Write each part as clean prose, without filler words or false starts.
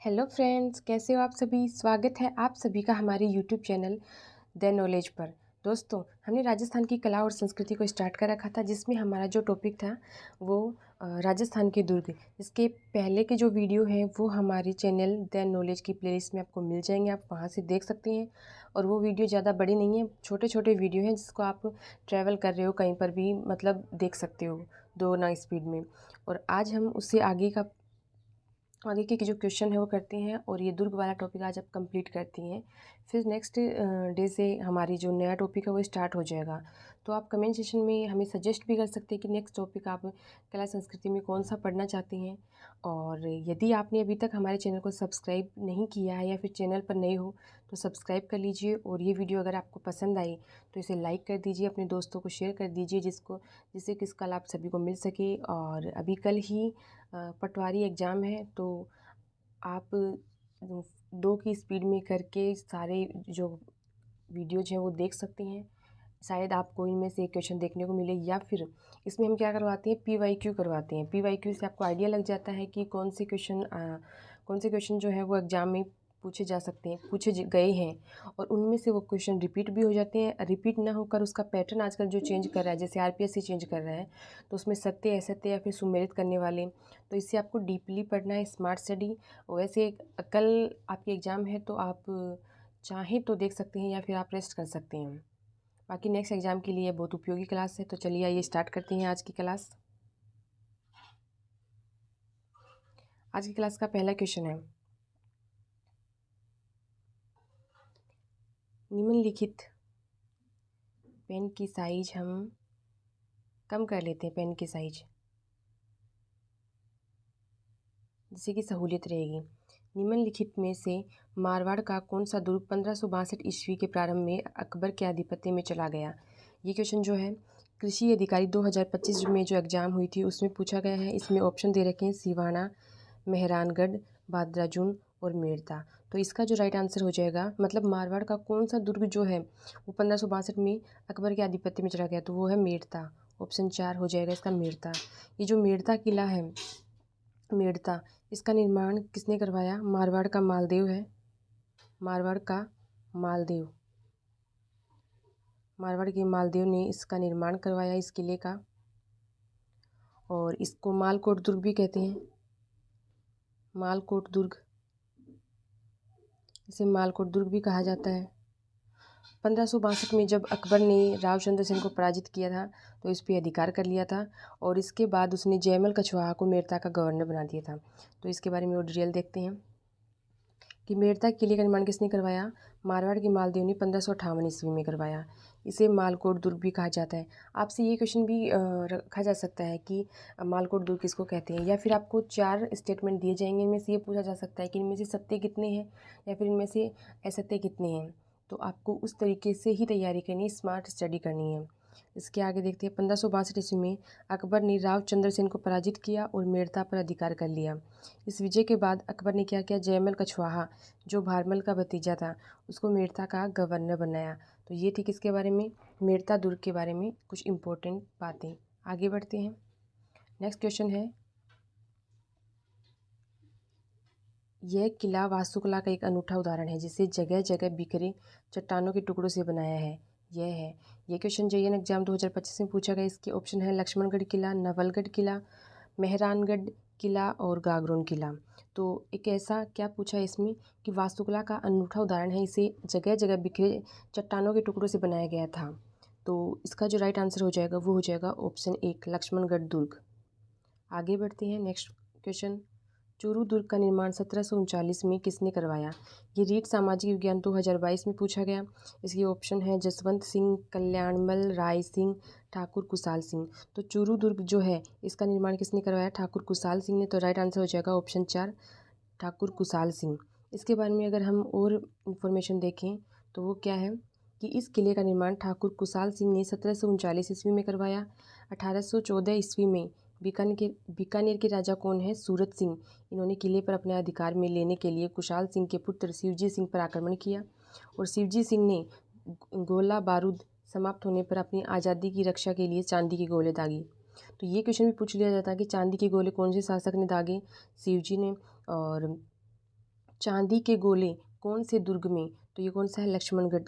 Hello friends, कैसे हो आप सभी। स्वागत है आप सभी का हमारे यूट्यूब चैनल द नॉलेज पर। दोस्तों, हमने राजस्थान की कला और संस्कृति को स्टार्ट कर रखा था, जिसमें हमारा जो टॉपिक था वो राजस्थान के दुर्ग। इसके पहले के जो वीडियो हैं वो हमारे चैनल द नॉलेज की प्लेलिस्ट में आपको मिल जाएंगे, आप वहाँ से देख सकते हैं। और वो वीडियो ज़्यादा बड़ी नहीं है, छोटे छोटे वीडियो हैं जिसको आप ट्रैवल कर रहे हो कहीं पर भी मतलब देख सकते हो दो ना स्पीड में। और आज हम उससे आगे के जो क्वेश्चन है वो करते हैं, और ये दुर्ग वाला टॉपिक आज आप कंप्लीट करती हैं। फिर नेक्स्ट डे से हमारी जो नया टॉपिक है वो स्टार्ट हो जाएगा। तो आप कमेंट सेशन में हमें सजेस्ट भी कर सकते हैं कि नेक्स्ट टॉपिक आप कला संस्कृति में कौन सा पढ़ना चाहती हैं। और यदि आपने अभी तक हमारे चैनल को सब्सक्राइब नहीं किया है या फिर चैनल पर नए हो तो सब्सक्राइब कर लीजिए। और ये वीडियो अगर आपको पसंद आई तो इसे लाइक कर दीजिए, अपने दोस्तों को शेयर कर दीजिए जिससे कि इसका लाभ सभी को मिल सके। और अभी कल ही पटवारी एग्ज़ाम है, तो आप 2 की स्पीड में करके सारे जो वीडियोज हैं वो देख सकते हैं। शायद आपको इनमें से एक क्वेश्चन देखने को मिले, या फिर इसमें हम क्या करवाते हैं, PYQ करवाते हैं। PYQ से आपको आइडिया लग जाता है कि कौन से क्वेश्चन जो है वो एग्ज़ाम में पूछे जा सकते हैं, गए हैं। और उनमें से वो क्वेश्चन रिपीट भी हो जाते हैं। रिपीट ना होकर उसका पैटर्न आजकल जो चेंज कर रहा है, जैसे RPSC चेंज कर रहा है, तो उसमें सत्य असत्य या फिर सुमेलित करने वाले। तो इससे आपको डीपली पढ़ना है, स्मार्ट स्टडी। वैसे कल आपकी एग्ज़ाम है तो आप चाहें तो देख सकते हैं या फिर आप रेस्ट कर सकते हैं। बाकी नेक्स्ट एग्ज़ाम के लिए बहुत उपयोगी क्लास है। तो चलिए आइए स्टार्ट करते हैं आज की क्लास। आज की क्लास का पहला क्वेश्चन है, निम्नलिखित पेन की साइज हम कम कर लेते हैं, पेन की साइज जिससे कि सहूलियत रहेगी। निम्नलिखित में से मारवाड़ का कौन सा दुर्ग 1562 ईस्वी के प्रारंभ में अकबर के आधिपत्य में चला गया। ये क्वेश्चन जो है कृषि अधिकारी 2025 में जो एग्ज़ाम हुई थी उसमें पूछा गया है। इसमें ऑप्शन दे रखे हैं सिवाना, मेहरानगढ़, भादराजून और मेड़ता। तो इसका जो राइट आंसर हो जाएगा, मतलब मारवाड़ का कौन सा दुर्ग जो है वो 1562 में अकबर के आधिपत्य में चला गया, तो वो है मेड़ता। ऑप्शन 4 हो जाएगा इसका, मेड़ता। ये जो मेड़ता किला है, मेड़ता, इसका निर्माण किसने करवाया। मारवाड़ का मालदेव है, मारवाड़ का मालदेव, मारवाड़ के मालदेव ने इसका निर्माण करवाया, इस किले का। और इसको मालकोट दुर्ग भी कहते हैं, मालकोट दुर्ग, इसे मालकोट दुर्ग भी कहा जाता है। 1562 में जब अकबर ने रावचंद्र सेन को पराजित किया था तो इस पर अधिकार कर लिया था, और इसके बाद उसने जयमल कछवाहा को मेड़ता का गवर्नर बना दिया था। तो इसके बारे में और डिटेल देखते हैं कि मेड़ता किले का निर्माण किसने करवाया। मारवाड़ के मालदेव ने 1558 ईस्वी में करवाया। इसे मालकोट दुर्ग भी कहा जाता है। आपसे ये क्वेश्चन भी रखा जा सकता है कि मालकोट दुर्ग किसको कहते हैं, या फिर आपको 4 स्टेटमेंट दिए जाएंगे, इनमें से ये पूछा जा सकता है कि इनमें से सत्य कितने हैं या फिर इनमें से असत्य कितने हैं। तो आपको उस तरीके से ही तैयारी करनी है, स्मार्ट स्टडी करनी है। इसके आगे देखते हैं, 1562 ईस्वी में अकबर ने रावचंद्र सेन को पराजित किया और मेड़ता पर अधिकार कर लिया। इस विजय के बाद अकबर ने क्या किया, जयमल कछवाहा जो भारमल का भतीजा था उसको मेड़ता का गवर्नर बनाया। तो ये थी किसके बारे में, मेड़ता दुर्ग के बारे में कुछ इंपॉर्टेंट बातें। आगे बढ़ते हैं। नेक्स्ट क्वेश्चन है, यह किला वास्तुकला का एक अनूठा उदाहरण है जिसे जगह जगह बिखरे चट्टानों के टुकड़ों से बनाया है। यह है, ये क्वेश्चन JN एग्जाम 2025 में पूछा गया। इसके ऑप्शन है लक्ष्मणगढ़ किला, नवलगढ़ किला, मेहरानगढ़ किला और गागरोन किला। तो एक ऐसा क्या पूछा है इसमें कि वास्तुकला का अनूठा उदाहरण है, इसे जगह जगह बिखरे चट्टानों के टुकड़ों से बनाया गया था। तो इसका जो राइट आंसर हो जाएगा वो हो जाएगा ऑप्शन 1, लक्ष्मणगढ़ दुर्ग। आगे बढ़ते हैं। नेक्स्ट क्वेश्चन, चूरू दुर्ग का निर्माण 1739 में किसने करवाया। ये रीट सामाजिक विज्ञान 2022 में पूछा गया। इसके ऑप्शन है जसवंत सिंह, कल्याणमल, राय सिंह, ठाकुर कुशाल सिंह। तो चूरू दुर्ग जो है इसका निर्माण किसने करवाया, ठाकुर कुशाल सिंह ने। तो राइट आंसर हो जाएगा ऑप्शन 4, ठाकुर कुशाल सिंह। इसके बारे में अगर हम और इन्फॉर्मेशन देखें तो वो क्या है कि इस किले का निर्माण ठाकुर कुशाल सिंह ने 1739 ईस्वी में करवाया। 1814 ईस्वी में बीकानेर के राजा कौन है, सूरत सिंह, इन्होंने किले पर अपने अधिकार में लेने के लिए कुशाल सिंह के पुत्र शिवजी सिंह पर आक्रमण किया, और शिवजी सिंह ने गोला बारूद समाप्त होने पर अपनी आज़ादी की रक्षा के लिए चांदी के गोले दागे। तो ये क्वेश्चन भी पूछ लिया जाता है कि चांदी के गोले कौन से शासक ने दागे, शिवजी ने। और चांदी के गोले कौन से दुर्ग में, तो ये कौन सा है, लक्ष्मणगढ़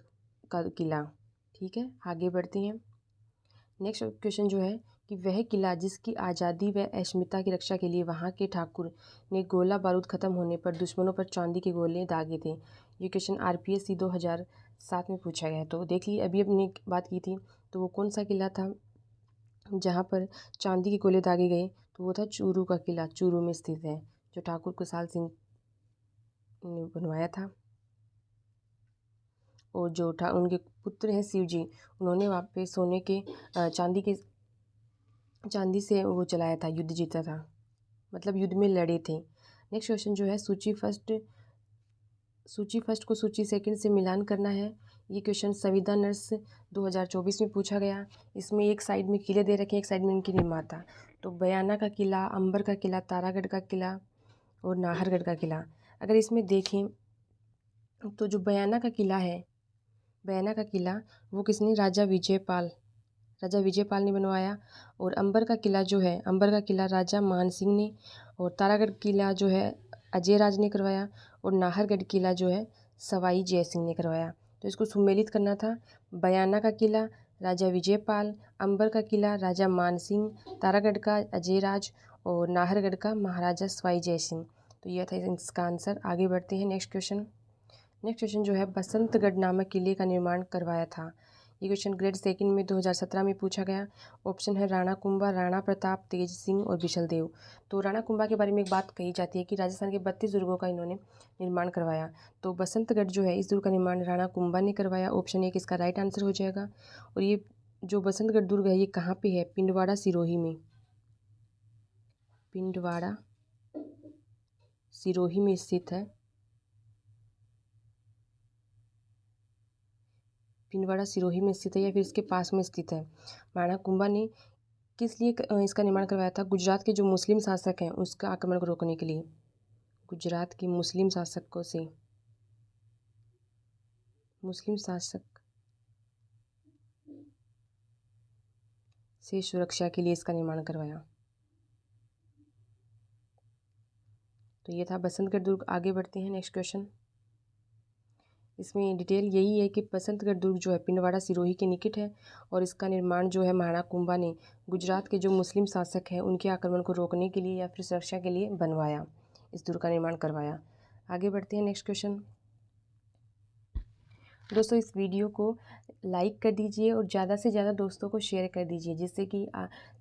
का किला। ठीक है, आगे बढ़ते हैं। नेक्स्ट क्वेश्चन जो है कि वह किला जिसकी आज़ादी व अस्मिता की रक्षा के लिए वहाँ के ठाकुर ने गोला बारूद खत्म होने पर दुश्मनों पर चांदी के गोले दागे थे। ये क्वेश्चन RPSC 2007 में पूछा गया है। तो देख लीजिए, अभी अपनी बात की थी, तो वो कौन सा किला था जहाँ पर चांदी के गोले दागे गए, तो वो था चूरू का किला, चूरू में स्थित है, जो ठाकुर कुशाल सिंह ने बनवाया था। और जो उनके पुत्र हैं शिव जी, उन्होंने वहाँ पे सोने के चांदी से वो चलाया था, युद्ध जीता था, मतलब युद्ध में लड़े थे। नेक्स्ट क्वेश्चन जो है सूची फर्स्ट को सूची सेकंड से मिलान करना है। ये क्वेश्चन संविदा नर्स 2024 में पूछा गया। इसमें एक साइड में किले दे रखे हैं, एक साइड में इनकी निर्माता। तो बयाना का किला, अंबर का किला, तारागढ़ का किला और नाहरगढ़ का किला। अगर इसमें देखें तो जो बयाना का किला है, बयाना का किला वो किसने, राजा विजयपाल ने बनवाया। और अंबर का किला जो है, अंबर का किला राजा मान सिंह ने। और तारागढ़ किला जो है अजय राज ने करवाया। और नाहरगढ़ किला जो है सवाई जय सिंह ने करवाया। तो इसको सुमेलित करना था, बयाना का किला राजा विजयपाल, अंबर का किला राजा मान सिंह, तारागढ़ का अजय राज और नाहरगढ़ का महाराजा सवाई जय सिंह। तो यह था इसका आंसर। आगे बढ़ते हैं। नेक्स्ट क्वेश्चन जो है बसंतगढ़ नामक किले का निर्माण करवाया था। ये क्वेश्चन ग्रेड सेकंड में 2017 में पूछा गया। ऑप्शन है राणा कुंभा, राणा प्रताप, तेज सिंह और बिशल देव। तो राणा कुंभा के बारे में एक बात कही जाती है कि राजस्थान के 32 दुर्गों का इन्होंने निर्माण करवाया। तो बसंतगढ़ जो है, इस दुर्ग का निर्माण राणा कुंभा ने करवाया। ऑप्शन 1 इसका राइट आंसर हो जाएगा। और ये जो बसंतगढ़ दुर्ग है, ये कहाँ पे है, पिंडवाड़ा सिरोही में, पिंडवाड़ा सिरोही में स्थित है। पिंडवाड़ा सिरोही में स्थित है या फिर इसके पास में स्थित है। राणा कुंभा ने किस लिए इसका निर्माण करवाया था, गुजरात के जो मुस्लिम शासक हैं उसका आक्रमण को रोकने के लिए। गुजरात के मुस्लिम शासक से सुरक्षा के लिए इसका निर्माण करवाया। तो ये था बसंतगढ़ दुर्ग। आगे बढ़ते हैं। नेक्स्ट क्वेश्चन, इसमें डिटेल यही है कि बसंतगढ़ दुर्ग जो है पिंडवाड़ा सिरोही के निकट है और इसका निर्माण जो है महाराणा कुंभा ने गुजरात के जो मुस्लिम शासक हैं उनके आक्रमण को रोकने के लिए या फिर सुरक्षा के लिए बनवाया, इस दुर्ग का निर्माण करवाया। आगे बढ़ते हैं। नेक्स्ट क्वेश्चन, दोस्तों इस वीडियो को लाइक कर दीजिए और ज़्यादा से ज़्यादा दोस्तों को शेयर कर दीजिए, जिससे कि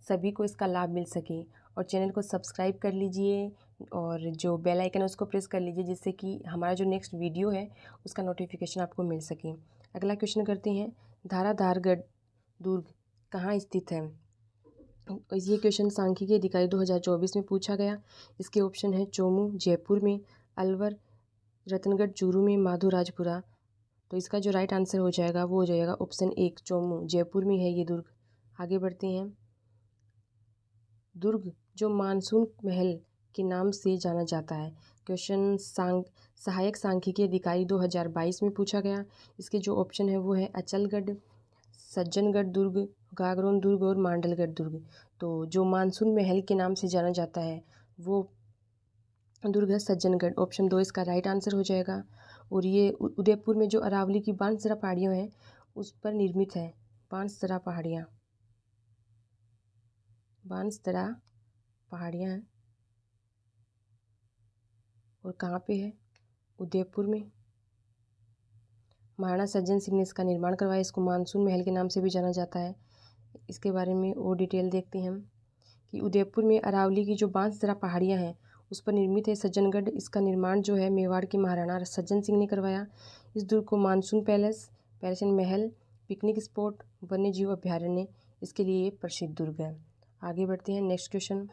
सभी को इसका लाभ मिल सके। और चैनल को सब्सक्राइब कर लीजिए और जो बेल आइकन है उसको प्रेस कर लीजिए, जिससे कि हमारा जो नेक्स्ट वीडियो है उसका नोटिफिकेशन आपको मिल सके। अगला क्वेश्चन करते हैं, धाराधारगढ़ दुर्ग कहाँ स्थित है। ये क्वेश्चन सांख्यिकी अधिकारी 2024 में पूछा गया। इसके ऑप्शन है चोमू जयपुर में, अलवर, रतनगढ़ चूरू में, माधोराजपुरा। तो इसका जो राइट आंसर हो जाएगा वो हो जाएगा ऑप्शन 1 चोमू, जयपुर में है ये दुर्ग। आगे बढ़ते हैं। दुर्ग जो मानसून महल के नाम से जाना जाता है। क्वेश्चन सहायक सांख्यिकी अधिकारी 2022 में पूछा गया। इसके जो ऑप्शन है वो है अचलगढ़, सज्जनगढ़ दुर्ग, गागरोन दुर्ग और मांडलगढ़ दुर्ग। तो जो मानसून महल के नाम से जाना जाता है वो दुर्ग है सज्जनगढ़। ऑप्शन 2 इसका राइट आंसर हो जाएगा। और ये उदयपुर में जो अरावली की बांसदरा पहाड़ियाँ हैं उस पर निर्मित है। बांसदरा पहाड़ियाँ हैं और कहाँ पे है, उदयपुर में। महाराणा सज्जन सिंह ने इसका निर्माण करवाया। इसको मानसून महल के नाम से भी जाना जाता है। इसके बारे में और डिटेल देखते हैं हम कि उदयपुर में अरावली की जो बांसदरा पहाड़ियाँ हैं उस पर निर्मित है सज्जनगढ़। इसका निर्माण जो है मेवाड़ के महाराणा सज्जन सिंह ने करवाया। इस दुर्ग को मानसून पैलेस, पर्यटन महल, पिकनिक स्पॉट, वन्य जीव अभ्यारण्य, इसके लिए प्रसिद्ध दुर्ग है। आगे बढ़ते हैं। नेक्स्ट क्वेश्चन,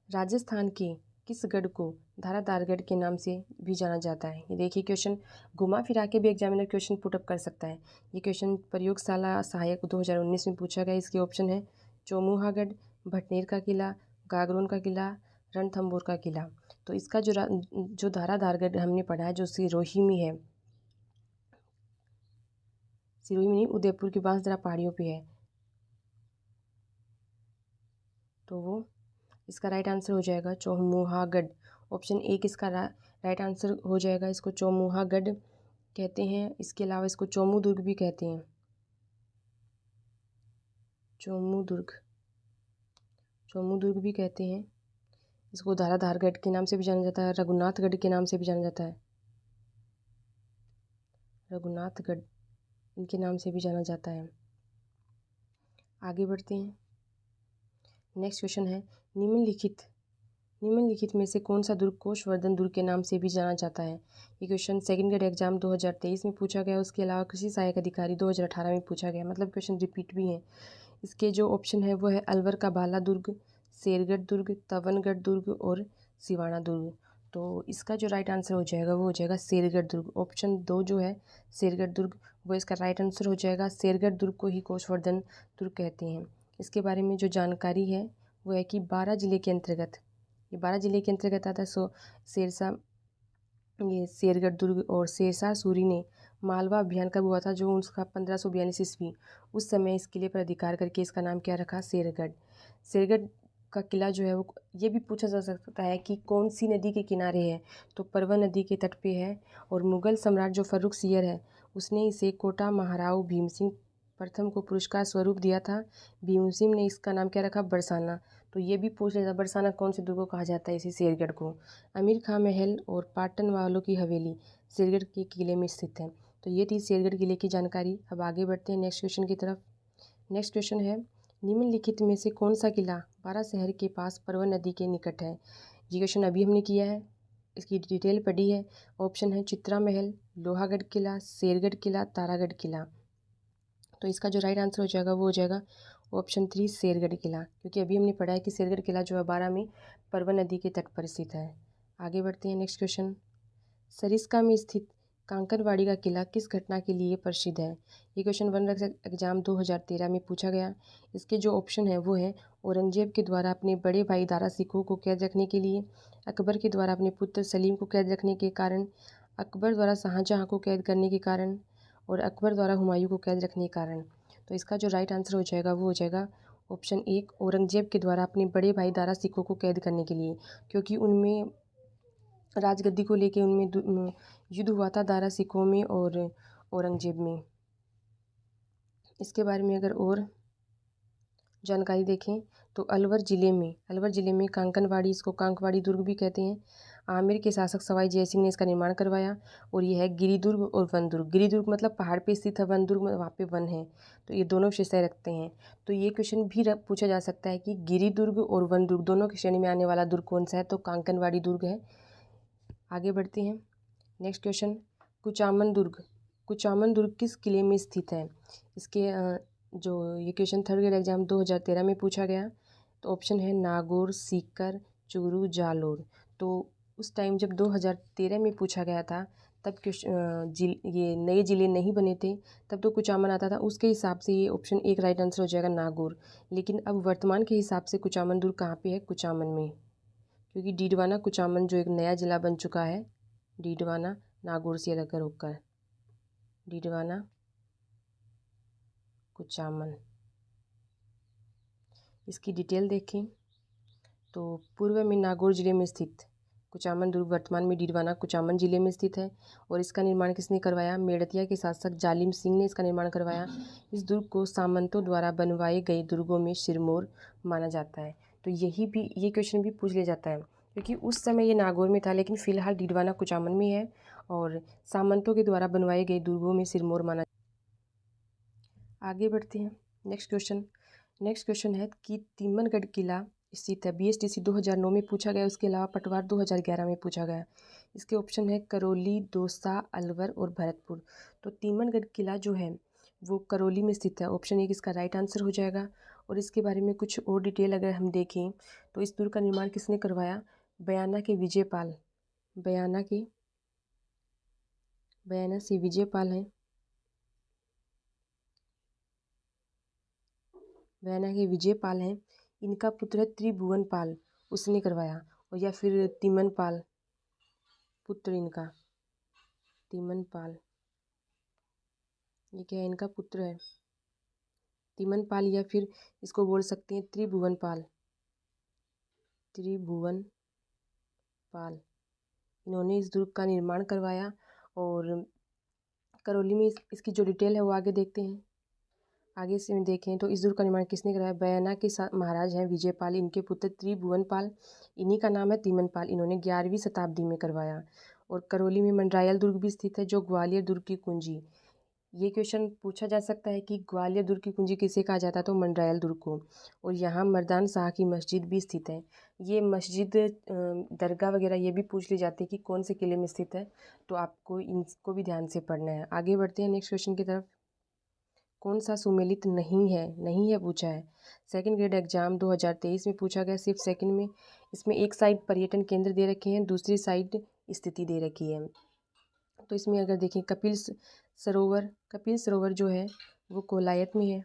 राजस्थान के किस गढ़ को धाराधारगढ़ के नाम से भी जाना जाता है। ये देखिए क्वेश्चन घुमा फिरा के भी एग्जामिनर क्वेश्चन पुटअप कर सकता है। ये क्वेश्चन प्रयोगशाला सहायक 2019 में पूछा गया। इसके ऑप्शन है चौमुहागढ़, भटनेर का किला, गागरोन का किला, रणथंभौर का किला। तो इसका जो धाराधारगढ़ हमने पढ़ा है जो सिरोही में है, सिरोही में नहीं उदयपुर की बांसदरा पहाड़ियों पे है, तो वो इसका राइट आंसर हो जाएगा चौमुहागढ़। ऑप्शन 1 इसका राइट आंसर हो जाएगा। इसको चौमुहागढ़ कहते हैं। इसके अलावा इसको चोमू दुर्ग भी कहते हैं। चोमू दुर्ग भी कहते हैं। इसको धाराधारगढ़ के नाम से भी जाना जाता है, रघुनाथगढ़ के नाम से भी जाना जाता है। रघुनाथगढ़ इनके नाम से भी जाना जाता है। आगे बढ़ते हैं। नेक्स्ट क्वेश्चन है, निम्नलिखित में से कौन सा दुर्ग कोषवर्धन दुर्ग के नाम से भी जाना जाता है। ये क्वेश्चन सेकंड ग्रेड एग्जाम 2023 में पूछा गया। उसके अलावा कृषि सहायक अधिकारी 2018 में पूछा गया, मतलब क्वेश्चन रिपीट भी हैं। इसके जो ऑप्शन है वो है अलवर का बाला दुर्ग, शेरगढ़ दुर्ग, तवनगढ़ दुर्ग और सिवाना दुर्ग। तो इसका जो राइट आंसर हो जाएगा वो हो जाएगा शेरगढ़ दुर्ग। ऑप्शन 2 जो है शेरगढ़ दुर्ग वो इसका राइट आंसर हो जाएगा। शेरगढ़ दुर्ग को ही कोषवर्धन दुर्ग कहते हैं। इसके बारे में जो जानकारी है वो है कि 12 जिले के अंतर्गत, ये 12 जिले के अंतर्गत आता है। ये शेरगढ़ दुर्ग और शेरशाह सूरी ने मालवा अभियान कब हुआ था, जो उसका 1542 ईस्वी, उस समय इस किले पर अधिकार करके इसका नाम क्या रखा, शेरगढ़। शेरगढ़ का किला जो है वो ये भी पूछा जा सकता है कि कौन सी नदी के किनारे है, तो परवन नदी के तट पे है। और मुगल सम्राट जो फर्रुख सियर है उसने इसे कोटा महाराव भीम सिंह प्रथम को पुरस्कार स्वरूप दिया था। भीम सिंह ने इसका नाम क्या रखा, बरसाना। तो ये भी पूछ लेता, बरसाना कौन से दुर्ग को कहा जाता है, इसी शेरगढ़ को। आमिर खां महल और पाटन वालों की हवेली शेरगढ़ के किले में स्थित है। तो ये थी शेरगढ़ किले की जानकारी। अब आगे बढ़ते हैं नेक्स्ट क्वेश्चन की तरफ। नेक्स्ट क्वेश्चन है, निम्नलिखित में से कौन सा किला बारा शहर के पास परवन नदी के निकट है। ये क्वेश्चन अभी हमने किया है, इसकी डिटेल पढ़ी है। ऑप्शन है चित्रा महल, लोहागढ़ किला, शेरगढ़ किला, तारागढ़ किला। तो इसका जो राइट आंसर हो जाएगा वो हो जाएगा ऑप्शन 3 शेरगढ़ किला, क्योंकि अभी हमने पढ़ा है कि शेरगढ़ किला जो है 12 में परवन नदी के तट पर स्थित है। आगे बढ़ते हैं नेक्स्ट क्वेश्चन। सरिस्का में स्थित कांकरवाड़ी का किला किस घटना के लिए प्रसिद्ध है। ये क्वेश्चन वन रक्षक एग्जाम 2013 में पूछा गया। इसके जो ऑप्शन है वो है औरंगजेब के द्वारा अपने बड़े भाई दारा सिकोह को कैद रखने के लिए, अकबर के द्वारा अपने पुत्र सलीम को कैद रखने के कारण, अकबर द्वारा शाहजहाँ को कैद करने के कारण और अकबर द्वारा हुमायूं को कैद रखने के कारण। तो इसका जो राइट आंसर हो जाएगा वो हो जाएगा ऑप्शन 1 औरंगजेब के द्वारा अपने बड़े भाई दारा सिकोह को कैद करने के लिए, क्योंकि उनमें राजगद्दी को लेके उनमें युद्ध हुआ था दारा सिकोह में और औरंगजेब में। इसके बारे में अगर और जानकारी देखें तो अलवर ज़िले में कांकनवाड़ी, इसको कांकवाड़ी दुर्ग भी कहते हैं, आमेर के शासक सवाई जयसिंह ने इसका निर्माण करवाया। और ये है गिरिदुर्ग और वन दुर्ग। गिरिदुर्ग मतलब पहाड़ पे स्थित है, वन दुर्ग में वहाँ पे वन है। तो ये दोनों विशेषताएं रखते हैं। तो ये क्वेश्चन भी पूछा जा सकता है कि गिरिदुर्ग और वन दुर्ग दोनों की श्रेणी में आने वाला दुर्ग कौन सा है, तो कांकनवाड़ी दुर्ग है। आगे बढ़ते हैं नेक्स्ट क्वेश्चन। कुचामन दुर्ग किस किले में स्थित है। इसके जो ये क्वेश्चन थर्ड ग्रेड एग्जाम 2013 में पूछा गया। तो ऑप्शन है नागौर, सीकर, चूरू, जालोर। तो उस टाइम जब 2013 में पूछा गया था तब ये नए ज़िले नहीं बने थे, तब तो कुचामन आता था। उसके हिसाब से ये ऑप्शन 1 राइट आंसर हो जाएगा नागौर। लेकिन अब वर्तमान के हिसाब से कुचामन दुर्ग कहाँ पे है, कुचामन में, क्योंकि डीडवाना कुचामन जो एक नया ज़िला बन चुका है, डीडवाना नागौर से अलग होकर डीडवाना कुचामन। इसकी डिटेल देखें तो पूर्व में नागौर जिले में स्थित कुचामन दुर्ग वर्तमान में डीडवाना कुचामन जिले में स्थित है। और इसका निर्माण किसने करवाया, मेड़तिया के शासक जालिम सिंह ने इसका निर्माण करवाया। इस दुर्ग को सामंतों द्वारा बनवाए गए दुर्गों में सिरमौर माना जाता है। तो ये क्वेश्चन भी पूछ लिया जाता है, क्योंकि उस समय ये नागौर में था, लेकिन फिलहाल डीडवाना कुचामन में है और सामंतों के द्वारा बनवाए गए दुर्गों में सिरमौर माना। आगे बढ़ते हैं नेक्स्ट क्वेश्चन है कि तिमनगढ़ किला स्थित है। BSTC 2009 में पूछा गया। उसके अलावा पटवार 2011 में पूछा गया। इसके ऑप्शन है करौली, दौसा, अलवर और भरतपुर। तो तिमनगढ़ किला जो है वो करौली में स्थित है। ऑप्शन 1 इसका राइट आंसर हो जाएगा। और इसके बारे में कुछ और डिटेल अगर हम देखें तो इस दुर्ग का निर्माण किसने करवाया, बयाना से विजयपाल हैं। बयाना के विजयपाल हैं। इनका पुत्र है त्रिभुवनपाल, उसने करवाया। और या फिर तिमनपाल, पुत्र इनका तिमनपाल, ये क्या है, इनका पुत्र है तिमनपाल, या फिर इसको बोल सकते हैं त्रिभुवनपाल। इन्होंने इस दुर्ग का निर्माण करवाया। और करौली में इसकी जो डिटेल है वो आगे देखते हैं। आगे से देखें तो इस दुर्ग का निर्माण किसने कराया? बयाना के महाराज हैं विजयपाल, इनके पुत्र त्रिभुवनपाल, इन्हीं का नाम है तिमनपाल, इन्होंने 11वीं शताब्दी में करवाया। और करौली में मंडरायल दुर्ग भी स्थित है, जो ग्वालियर दुर्ग की कुंजी। ये क्वेश्चन पूछा जा सकता है कि ग्वालियर दुर्ग की कुंजी किसे कहा जाता है, तो मंडरायल दुर्ग को। और यहाँ मर्दान शाह की मस्जिद भी स्थित है। ये मस्जिद दरगाह वगैरह ये भी पूछ ली जाती है कि कौन से किले में स्थित है, तो आपको इनको भी ध्यान से पढ़ना है। आगे बढ़ते हैं नेक्स्ट क्वेश्चन की तरफ। कौन सा सुमेलित नहीं है पूछा है। सेकंड ग्रेड एग्जाम 2023 में पूछा गया, सिर्फ सेकंड में। इसमें एक साइड पर्यटन केंद्र दे रखे हैं, दूसरी साइड स्थिति दे रखी है। तो इसमें अगर देखें कपिल सरोवर जो है वो कोलायत में है।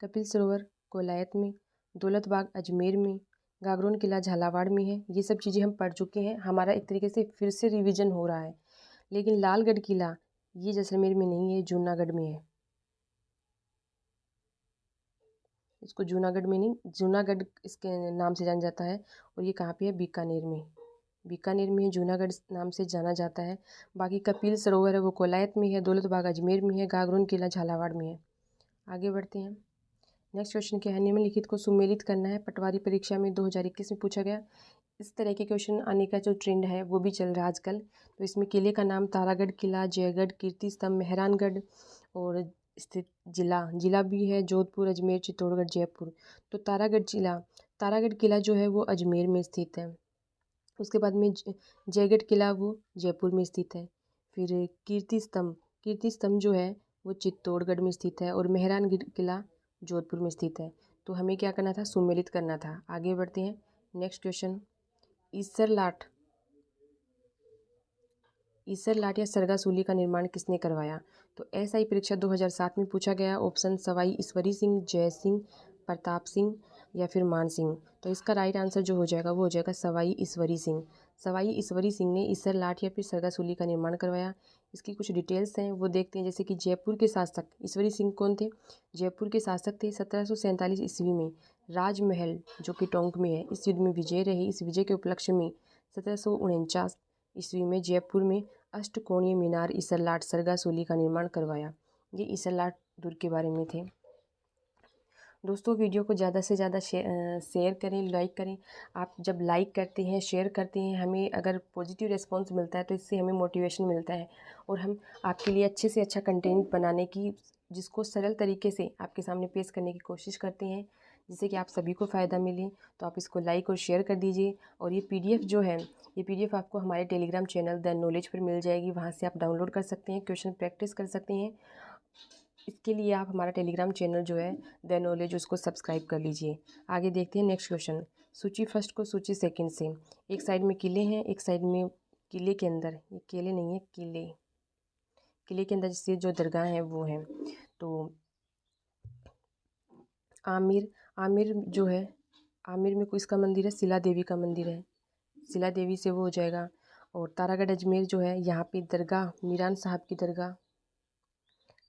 कपिल सरोवर कोलायत में, दौलत बाग अजमेर में, गागरोन किला झालावाड़ में है। ये सब चीज़ें हम पढ़ चुके हैं, हमारा एक तरीके से फिर से रिवीजन हो रहा है। लेकिन लालगढ़ किला ये जैसलमेर में नहीं है, जूनागढ़ में है। इसको जूनागढ़ में नहीं, जूनागढ़ इसके नाम से जाना जाता है। और ये कहाँ पे है? बीकानेर में। बीकानेर में जूनागढ़ नाम से जाना जाता है। बाकी कपिल सरोवर है वो कोलायत में है, दौलत बाग अजमेर में है, गागरोन किला झालावाड़ में है। आगे बढ़ते हैं। नेक्स्ट क्वेश्चन क्या है? निम्नलिखित को सुमेलित करना है। पटवारी परीक्षा में 2021 में पूछा गया। इस तरह के क्वेश्चन आने का जो ट्रेंड है वो भी चल रहा है आजकल। तो इसमें किले का नाम तारागढ़ किला, जयगढ़, कीर्ति स्तंभ, मेहरानगढ़, और स्थित जिला भी है जोधपुर, अजमेर, चित्तौड़गढ़, जयपुर। तो तारागढ़ किला जो है वो अजमेर में स्थित है। उसके बाद में जयगढ़ किला वो जयपुर में स्थित है। फिर कीर्ति स्तंभ जो है वो चित्तौड़गढ़ में स्थित है। और मेहरानगढ़ किला जोधपुर में स्थित है। तो हमें क्या करना था? सुमेलित करना था। आगे बढ़ते हैं। नेक्स्ट क्वेश्चन, ईसर लाट या सरगासूली का निर्माण किसने करवाया? तो एसआई परीक्षा 2007 में पूछा गया। ऑप्शन सवाई ईश्वरी सिंह, जय सिंह, प्रताप सिंह या फिर मान सिंह। तो इसका राइट आंसर जो हो जाएगा वो हो जाएगा सवाई ईश्वरी सिंह। सवाई ईश्वरी सिंह ने ईसर लाट या फिर सरगासूली का निर्माण करवाया। इसकी कुछ डिटेल्स हैं वो देखते हैं। जैसे कि जयपुर के शासक ईश्वरी सिंह कौन थे? जयपुर के शासक थे। 1747 ईस्वी में राजमहल जो कि टोंक में है, इस युद्ध में विजय रही। इस विजय के उपलक्ष्य में 1749 ईस्वी में जयपुर में अष्टकोणीय मीनार ईसरलाट सरगासूली का निर्माण करवाया। ये ईसरलाट दुर्ग के बारे में थे। दोस्तों वीडियो को ज़्यादा से ज़्यादा शेयर करें, लाइक करें। आप जब लाइक करते हैं, शेयर करते हैं, हमें अगर पॉजिटिव रिस्पांस मिलता है तो इससे हमें मोटिवेशन मिलता है। और हम आपके लिए अच्छे से अच्छा कंटेंट बनाने की, जिसको सरल तरीके से आपके सामने पेश करने की कोशिश करते हैं, जिससे कि आप सभी को फ़ायदा मिले। तो आप इसको लाइक और शेयर कर दीजिए। और ये PDF जो है, ये PDF आपको हमारे टेलीग्राम चैनल द नॉलेज पर मिल जाएगी। वहाँ से आप डाउनलोड कर सकते हैं, क्वेश्चन प्रैक्टिस कर सकते हैं। इसके लिए आप हमारा टेलीग्राम चैनल जो है द नॉलेज, उसको सब्सक्राइब कर लीजिए। आगे देखते हैं नेक्स्ट क्वेश्चन। सूची फर्स्ट को सूची सेकंड से। एक साइड में किले हैं, एक साइड में किले के अंदर, ये किले नहीं है, किले के अंदर जैसे जो दरगाह हैं वो हैं। तो आमिर जो है, आमिर में किसका मंदिर है? शिला देवी का मंदिर है, शिला देवी से वो हो जाएगा। और तारागढ़ अजमेर जो है, यहाँ पे दरगाह मीरान साहब की दरगाह।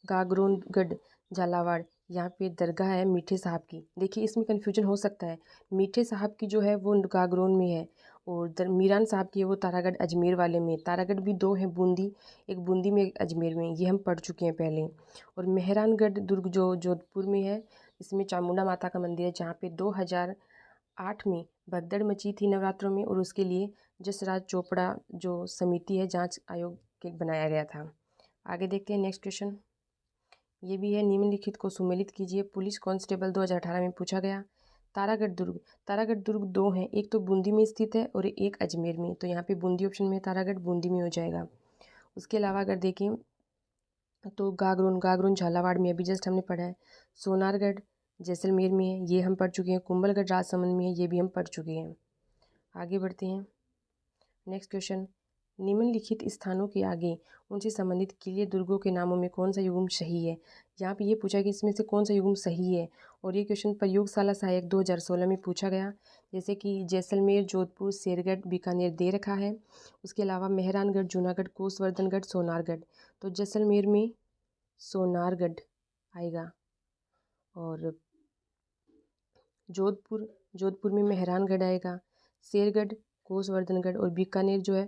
गागरोनगढ़ झालावाड़, यहाँ पे दरगाह है मीठे साहब की। देखिए इसमें कन्फ्यूजन हो सकता है, मीठे साहब की जो है वो गागरोन में है, और मीरान साहब की है वो तारागढ़ अजमेर वाले में। तारागढ़ भी दो हैं, बूंदी, एक बूंदी में एक अजमेर में, ये हम पढ़ चुके हैं पहले। और मेहरानगढ़ दुर्ग जो जोधपुर में है, इसमें चामुंडा माता का मंदिर है, जहाँ पे 2008 में भगदड़ मची थी नवरात्रों में, और उसके लिए जसराज चोपड़ा जो समिति है जांच आयोग के बनाया गया था। आगे देखते हैं नेक्स्ट क्वेश्चन। ये भी है, निम्नलिखित को सुमेलित कीजिए। पुलिस कांस्टेबल 2018 में पूछा गया। तारागढ़ दुर्ग दो हैं, एक तो बूंदी में स्थित है और एक अजमेर में। तो यहाँ पे बूंदी ऑप्शन में, तारागढ़ बूंदी में हो जाएगा। उसके अलावा अगर देखें तो गागरोन झालावाड़ में, अभी जस्ट हमने पढ़ा है। सोनारगढ़ जैसलमेर में है, ये हम पढ़ चुके हैं। कुंभलगढ़ राजसमंद में है, ये भी हम पढ़ चुके हैं। आगे बढ़ते हैं। नेक्स्ट क्वेश्चन, निम्नलिखित स्थानों के आगे उनसे संबंधित किले दुर्गों के नामों में कौन सा युग्म सही है? यहाँ पे ये पूछा कि इसमें से कौन सा युग्म सही है। और ये क्वेश्चन प्रयोगशाला सहायक 2016 में पूछा गया। जैसे कि जैसलमेर, जोधपुर, शेरगढ़, बीकानेर दे रखा है। उसके अलावा मेहरानगढ़, जूनागढ़, कोसवर्धनगढ़, सोनारगढ़। तो जैसलमेर में सोनारगढ़ आएगा। और जोधपुर में मेहरानगढ़ आएगा। शेरगढ़ कोसवर्धनगढ़ और बीकानेर जो है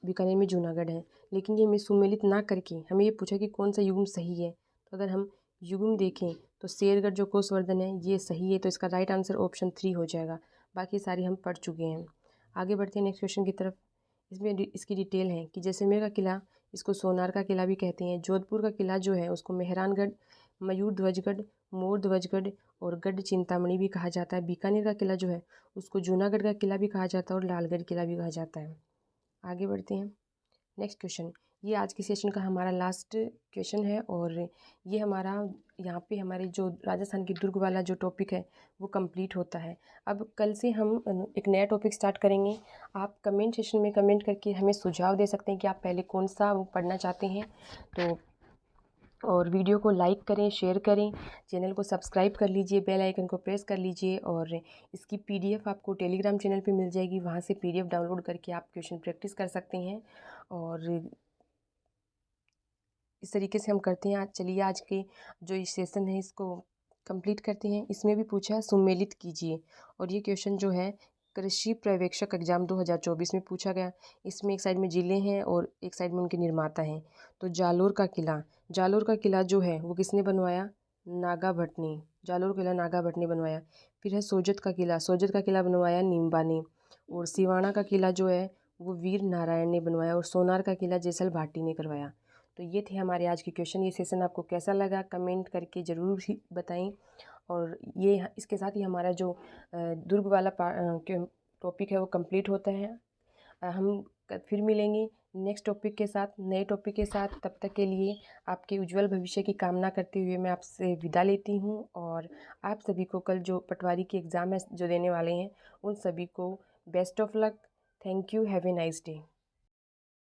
बीकानेर में जूनागढ़ है। लेकिन ये हमें सुमेलित ना करके हमें ये पूछा कि कौन सा युग्म सही है। तो अगर हम युग्म देखें तो शेरगढ़ जो कोसवर्धन है ये सही है, तो इसका राइट आंसर ऑप्शन 3 हो जाएगा। बाकी सारी हम पढ़ चुके हैं। आगे बढ़ते हैं नेक्स्ट क्वेश्चन की तरफ। इसमें इसकी डिटेल है कि जैसलमेर का किला, इसको सोनार का किला भी कहते हैं। जोधपुर का किला जो है उसको मेहरानगढ़, मयूर ध्वजगढ़, मोर ध्वजगढ़ और गढ़ चिंतामणि भी कहा जाता है। बीकानेर का किला जो है उसको जूनागढ़ का किला भी कहा जाता है और लालगढ़ किला भी कहा जाता है। आगे बढ़ते हैं नेक्स्ट क्वेश्चन। ये आज के सेशन का हमारा लास्ट क्वेश्चन है और ये हमारा यहाँ पे हमारे जो राजस्थान की दुर्ग वाला जो टॉपिक है वो कंप्लीट होता है। अब कल से हम एक नया टॉपिक स्टार्ट करेंगे। आप कमेंट सेशन में कमेंट करके हमें सुझाव दे सकते हैं कि आप पहले कौन सा वो पढ़ना चाहते हैं। तो और वीडियो को लाइक करें, शेयर करें, चैनल को सब्सक्राइब कर लीजिए, बेल आइकन को प्रेस कर लीजिए और इसकी पीडीएफ आपको टेलीग्राम चैनल पे मिल जाएगी। वहाँ से पीडीएफ डाउनलोड करके आप क्वेश्चन प्रैक्टिस कर सकते हैं। और इस तरीके से हम करते हैं। आज चलिए आज के जो ये सेशन है इसको कंप्लीट करते हैं। इसमें भी पूछा है सुमेलित कीजिए, और ये क्वेश्चन जो है कृषि पर्यवेक्षक एग्जाम 2024 में पूछा गया। इसमें एक साइड में जिले हैं और एक साइड में उनके निर्माता हैं। तो जालोर का किला जो है वो किसने बनवाया? नागा भट्ट ने। जालोर किला नागा भट्ट ने बनवाया। फिर है सोजत का किला बनवाया नीम्बा ने। और सिवाना का किला जो है वो वीर नारायण ने बनवाया। और सोनार का किला जेसल भाटी ने करवाया। तो ये थे हमारे आज के क्वेश्चन। ये सेशन आपको कैसा लगा कमेंट करके ज़रूर ही बताएं। और ये इसके साथ ही हमारा जो दुर्ग वाला टॉपिक है वो कंप्लीट होता है। हम फिर मिलेंगे नेक्स्ट टॉपिक के साथ, नए टॉपिक के साथ। तब तक के लिए आपके उज्जवल भविष्य की कामना करते हुए मैं आपसे विदा लेती हूँ। और आप सभी को कल जो पटवारी की एग्ज़ाम है जो देने वाले हैं उन सभी को best of luck. Thank you. Have a nice day.